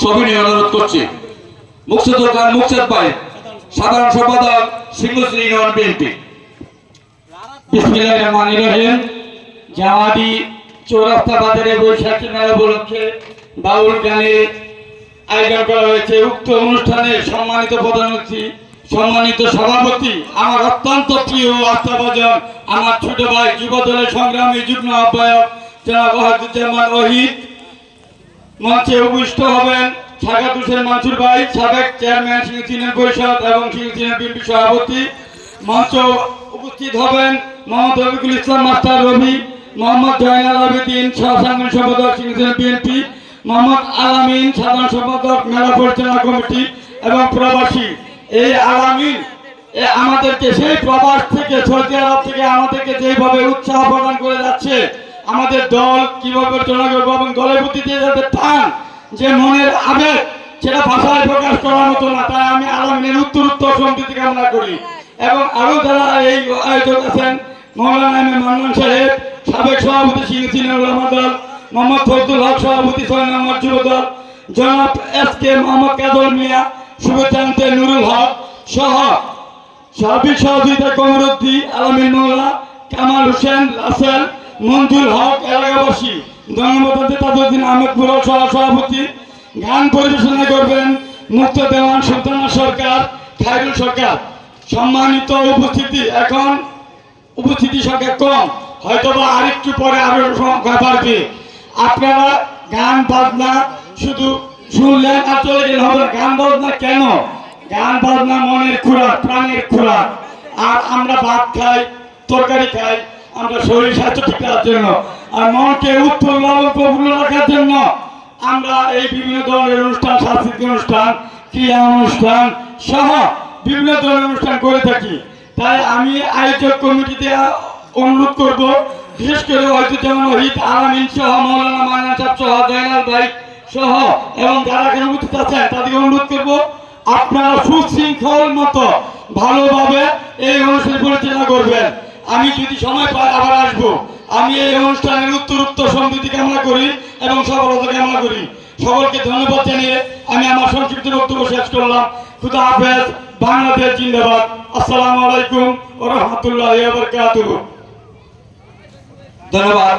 সবিনয় অনুরোধ করছি। মুকসেদুল খান মুকসেদ ভাই, সাধারণ সম্পাদক সিংহশ্রী ইউনিয়ন বিএনপি। বিসমিল্লাহির রহমানির রহিম। জামাতি চৌরাস্তা বাজারে বৈশাখী মেলা উপলক্ষে বাউল গানের আয়োজন করা হয়েছে। উক্ত অনুষ্ঠানে সম্মানিত প্রধান অতিথি, সম্মানিত সভাপতি, আমার অত্যন্ত প্রিয় আস্থাভাজন আমার ছোট ভাই যুব দলের সংগ্রামী যুগ্ম আহ্বায়ক জনাব ওয়াহিদুজ্জামান ওহিদ। মঞ্চে উপবিষ্ট হবেন সাকাত হোসেন মানসুর ভাই, সাবেক চেয়ারম্যান সিংহশ্রী ইউনিয়ন পরিষদ এবং সিংহশ্রী ইউনিয়ন বিএনপি সভাপতি। মঞ্চ উপস্থিত হবেন মোহাম্মদ রফিকুল ইসলাম মাস্টার রবি, মোহাম্মদ জয়নাল আবেদিন সহসাংগঠনিক সম্পাদক সিংহশ্রী বিএনপি, মোহাম্মদ আলামিন সাধারণ সম্পাদক মেলা পরিচালনা কমিটি এবং প্রবাসী। এই আলামিন আমাদেরকে সেই প্রবাস থেকে সৌদি আরব থেকে আমাদেরকে যেভাবে উৎসাহ প্রদান করে যাচ্ছে, আমাদের দল কিভাবে পরিচালনা করবো এবং দলের প্রতি যে যাদের টান, যে মনের আবেগ, সেটা ভাষায় প্রকাশ করার মতো না। তাই আমি আলামিনের উত্তর সম্প্রীতি কামনা করি। এবং আরো যারা এই আয়োজক আছেন, মৌলানা এম এ মান্নান সাহেব, সাবেক সভাপতি সিংহশ্রী উলামা দল, মোহাম্মদ ফজলুল হক সভাপতি 6 নম্বর যুব দল, জনাব এস কে মোহাম্মদ কাজল মিয়া, শুভেচ্ছান্তে নুরুল হক সহ সার্বিক সহযোগিতা কমরুদ্দি, আলামিন মৌলা, কামাল হোসেন, রাসেল, মঞ্জুর হক, এলাকাবাসী। ধন্যবাদ তাজউদ্দিন আহমেদ মুরাল সভাপতি। গান পরিবেশনা করবেন মুক্ত দেওয়ান সুলতানা সরকার, খায়রুল সরকার। সম্মানিত উপস্থিতি, এখন উপস্থিতি সংখ্যা কম, হয়তোবা আরেকটু পরে আরো সংখ্যা বাড়বে। আপনারা গান বাজনা শুধু শুনলেন আর চলে গেলে হবে। গান বাজনা কেন? গান বাজনা মনের খোরাক, প্রাণের খোরাক। আর আমরা ভাত খাই, তরকারি খাই আমরা শরীর স্বাস্থ্য ঠিক রাখার জন্য, আর মনকে উৎফুল্ল প্রফুল্ল রাখার জন্য আমরা এই বিভিন্ন ধরনের অনুষ্ঠান, সাংস্কৃতিক অনুষ্ঠান, ক্রীড়া অনুষ্ঠান সহ বিভিন্ন ধরনের অনুষ্ঠান করে থাকি। তাই আমি আয়োজক কমিটিতে অনুরোধ করব, বিশেষ করে ওয়াহিদুজ্জামান ওহিদ, আলামিন সহ, মৌলানা মান্নান সাহেব সহ, জয়নাল ভাই সহ এবং যারা এখানে উপস্থিত আছেন তাদেরকে অনুরোধ করব, আপনারা সুশৃঙ্খল মতো ভালোভাবে এই অনুষ্ঠান পরিচালনা করবেন। আমি যদি সময় পাই আবার আসবো। আমি এই অনুষ্ঠানের উত্তর সমৃদ্ধি কামনা করি এবং সফলতা কামনা করি। সকলকে ধন্যবাদ জানিয়ে আমি আমার সংক্ষিপ্ত বক্তব্য শেষ করলাম। খুদা হাফেজ। বাংলাদেশ জিন্দাবাদ। আসসালামু আলাইকুম ওয়া রাহমাতুল্লাহি ওয়া বারাকাতুহু। ধন্যবাদ।